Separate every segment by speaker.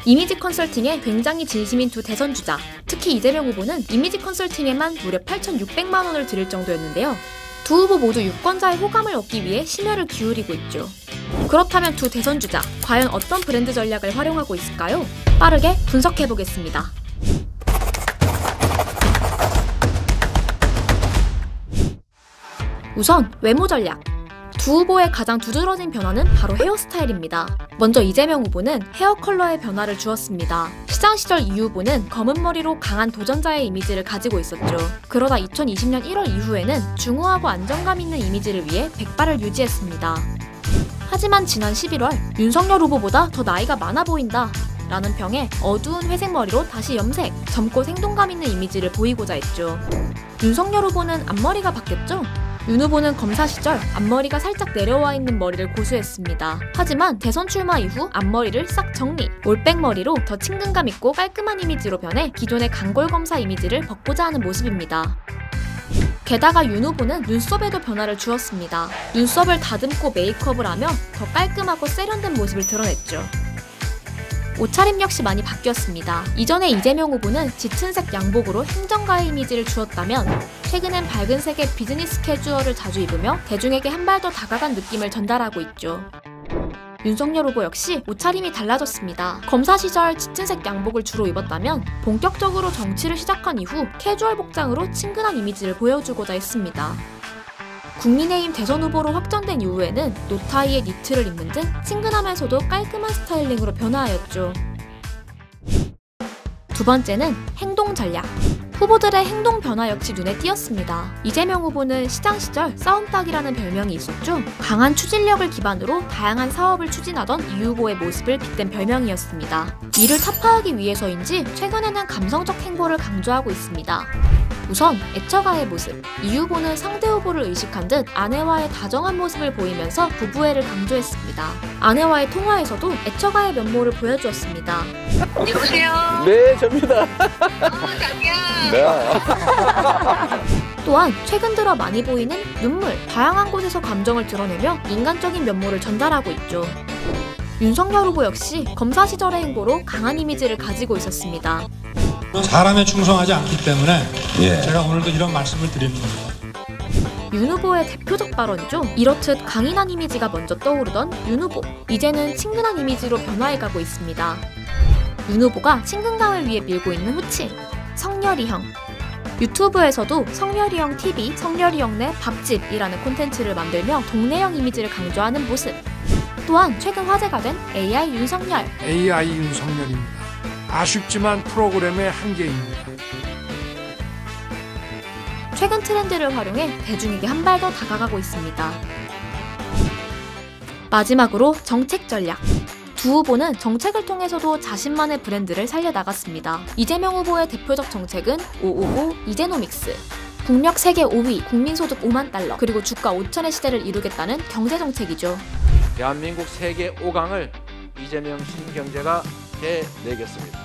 Speaker 1: 이미지 컨설팅에 굉장히 진심인 두 대선주자, 특히 이재명 후보는 이미지 컨설팅에만 무려 8,600만 원을 들일 정도였는데요. 두 후보 모두 유권자의 호감을 얻기 위해 심혈을 기울이고 있죠. 그렇다면 두 대선주자, 과연 어떤 브랜드 전략을 활용하고 있을까요? 빠르게 분석해보겠습니다. 우선 외모 전략. 두 후보의 가장 두드러진 변화는 바로 헤어스타일입니다. 먼저 이재명 후보는 헤어 컬러의 변화를 주었습니다. 시장 시절 이 후보는 검은 머리로 강한 도전자의 이미지를 가지고 있었죠. 그러다 2020년 1월 이후에는 중후하고 안정감 있는 이미지를 위해 백발을 유지했습니다. 하지만 지난 11월 윤석열 후보보다 더 나이가 많아 보인다 라는 평에 어두운 회색 머리로 다시 염색, 젊고 생동감 있는 이미지를 보이고자 했죠. 윤석열 후보는 앞머리가 바뀌었죠? 윤 후보는 검사 시절 앞머리가 살짝 내려와 있는 머리를 고수했습니다. 하지만 대선 출마 이후 앞머리를 싹 정리, 올백머리로 더 친근감 있고 깔끔한 이미지로 변해 기존의 강골 검사 이미지를 벗고자 하는 모습입니다. 게다가 윤 후보는 눈썹에도 변화를 주었습니다. 눈썹을 다듬고 메이크업을 하며 더 깔끔하고 세련된 모습을 드러냈죠. 옷차림 역시 많이 바뀌었습니다. 이전에 이재명 후보는 짙은 색 양복으로 행정가의 이미지를 주었다면 최근엔 밝은 색의 비즈니스 캐주얼을 자주 입으며 대중에게 한 발 더 다가간 느낌을 전달하고 있죠. 윤석열 후보 역시 옷차림이 달라졌습니다. 검사 시절 짙은 색 양복을 주로 입었다면 본격적으로 정치를 시작한 이후 캐주얼 복장으로 친근한 이미지를 보여주고자 했습니다. 국민의힘 대선 후보로 확정된 이후에는 노타이에 니트를 입는 등 친근하면서도 깔끔한 스타일링으로 변화하였죠. 두 번째는 행동 전략. 후보들의 행동 변화 역시 눈에 띄었습니다. 이재명 후보는 시장 시절 싸움닭이라는 별명이 있었죠. 강한 추진력을 기반으로 다양한 사업을 추진하던 이 후보의 모습을 빗댄 별명이었습니다. 이를 타파하기 위해서인지 최근에는 감성적 행보를 강조하고 있습니다. 우선 애처가의 모습. 이 후보는 상대 후보를 의식한 듯 아내와의 다정한 모습을 보이면서 부부애를 강조했습니다. 아내와의 통화에서도 애처가의 면모를 보여주었습니다.
Speaker 2: 여보세요?
Speaker 1: 네, 접니다.
Speaker 2: 자기야.
Speaker 1: 네. 또한 최근 들어 많이 보이는 눈물, 다양한 곳에서 감정을 드러내며 인간적인 면모를 전달하고 있죠. 윤석열 후보 역시 검사 시절의 행보로 강한 이미지를 가지고 있었습니다.
Speaker 3: 사람에 충성하지 않기 때문에 제가 오늘도 이런 말씀을 드리는 겁니다.
Speaker 1: 윤 후보의 대표적 발언이죠. 이렇듯 강인한 이미지가 먼저 떠오르던 윤 후보. 이제는 친근한 이미지로 변화해가고 있습니다. 윤 후보가 친근감을 위해 밀고 있는 호칭, 성렬이형. 유튜브에서도 성렬이형 TV, 성렬이형네 밥집이라는 콘텐츠를 만들며 동네형 이미지를 강조하는 모습. 또한 최근 화제가 된 AI 윤석열.
Speaker 4: AI 윤석열입니다. 아쉽지만 프로그램의 한계입니다.
Speaker 1: 최근 트렌드를 활용해 대중에게 한 발 더 다가가고 있습니다. 마지막으로 정책 전략. 두 후보는 정책을 통해서도 자신만의 브랜드를 살려나갔습니다. 이재명 후보의 대표적 정책은 555 이제노믹스. 국력 세계 5위, 국민소득 5만 달러, 그리고 주가 5천의 시대를 이루겠다는 경제정책이죠.
Speaker 5: 대한민국 세계 5강을 이재명 신경제가 해내겠습니다.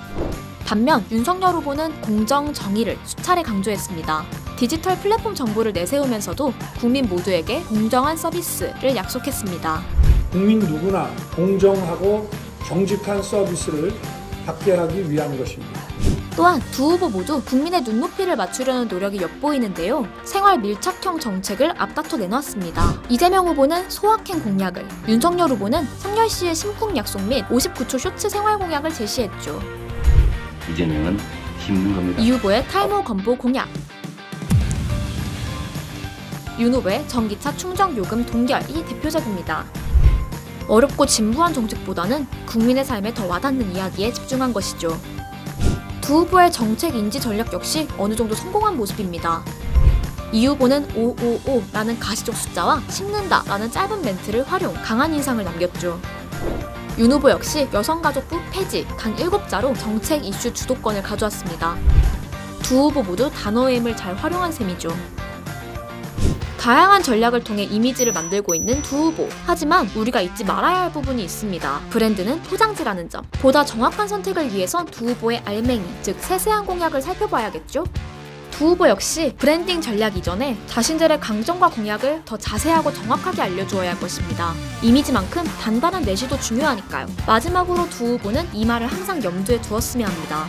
Speaker 1: 반면 윤석열 후보는 공정, 정의를 수차례 강조했습니다. 디지털 플랫폼 정보를 내세우면서도 국민 모두에게 공정한 서비스를 약속했습니다.
Speaker 4: 국민 누구나 공정하고 정직한 서비스를 받게 하기 위한 것입니다.
Speaker 1: 또한 두 후보 모두 국민의 눈높이를 맞추려는 노력이 엿보이는데요. 생활 밀착형 정책을 앞다퉈 내놨습니다. 이재명 후보는 소확행 공약을, 윤석열 후보는 성렬씨의 심쿵 약속 및 59초 쇼츠 생활 공약을 제시했죠.
Speaker 6: 이재명은 힘든 겁니다.
Speaker 1: 이 후보의 탈모 건보 공약, 윤 후보의 전기차 충전 요금 동결이 대표적입니다. 어렵고 진부한 정책보다는 국민의 삶에 더 와닿는 이야기에 집중한 것이죠. 두 후보의 정책 인지 전략 역시 어느 정도 성공한 모습입니다. 이 후보는 555라는 가시적 숫자와 씹는다라는 짧은 멘트를 활용, 강한 인상을 남겼죠. 윤 후보 역시 여성가족부 폐지, 단 7자로 정책 이슈 주도권을 가져왔습니다. 두 후보 모두 단어의 힘을 잘 활용한 셈이죠. 다양한 전략을 통해 이미지를 만들고 있는 두 후보. 하지만 우리가 잊지 말아야 할 부분이 있습니다. 브랜드는 포장지라는 점. 보다 정확한 선택을 위해선 두 후보의 알맹이, 즉 세세한 공약을 살펴봐야겠죠? 두 후보 역시 브랜딩 전략 이전에 자신들의 강점과 공약을 더 자세하고 정확하게 알려주어야 할 것입니다. 이미지만큼 단단한 내실도 중요하니까요. 마지막으로 두 후보는 이 말을 항상 염두에 두었으면 합니다.